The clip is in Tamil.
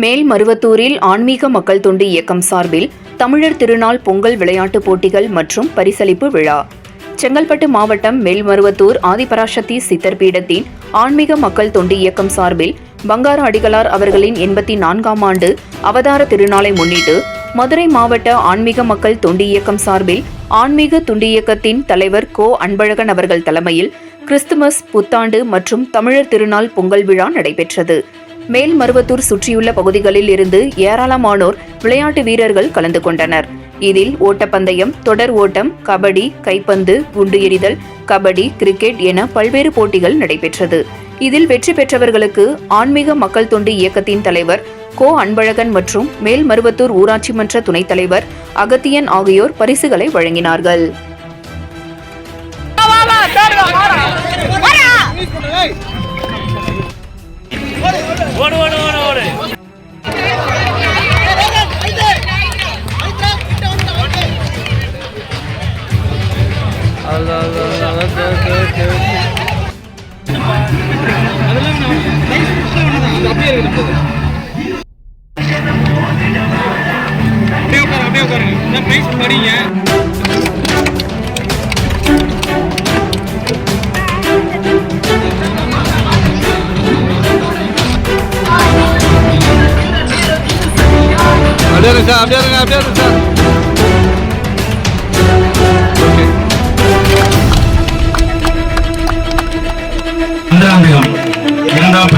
மேல்மருவத்தூரில் ஆன்மீக மக்கள் தொண்டு இயக்கம் சார்பில் தமிழர் திருநாள் பொங்கல் விளையாட்டுப் போட்டிகள் மற்றும் பரிசளிப்பு விழா. செங்கல்பட்டு மாவட்டம் மேல்மருவத்தூர் ஆதிபராசக்தி சித்தர் பீடத்தின் ஆன்மீக மக்கள் தொண்டு இயக்கம் சார்பில் பங்கார அடிகளார் அவர்களின் 84ஆம் ஆண்டு அவதார திருநாளை முன்னிட்டு மதுரை மாவட்ட ஆன்மீக மக்கள் தொண்டு இயக்கம் சார்பில் ஆன்மீக தொண்டு இயக்கத்தின் தலைவர் கோ அன்பழகன் அவர்கள் தலைமையில் கிறிஸ்துமஸ், புத்தாண்டு மற்றும் தமிழர் திருநாள் பொங்கல் விழா நடைபெற்றது. மேல்மருவத்தூர் சுற்றியுள்ள பகுதிகளில் இருந்து ஏராளமானோர் விளையாட்டு வீரர்கள் கலந்து கொண்டனர். இதில் ஓட்டப்பந்தயம், தொடர் ஓட்டம், கபடி, கைப்பந்து, குண்டு எறிதல், கபடி, கிரிக்கெட் என பல்வேறு போட்டிகள் நடைபெற்றது. இதில் வெற்றி பெற்றவர்களுக்கு ஆன்மீக மக்கள் தொண்டு இயக்கத்தின் தலைவர் கோ அன்பழகன் மற்றும் மேல்மருவத்தூர் ஊராட்சி மன்ற துணைத் தலைவர் அகத்தியன் ஆகியோர் பரிசுகளை வழங்கினார்கள். அப்படியே இரண்டாம்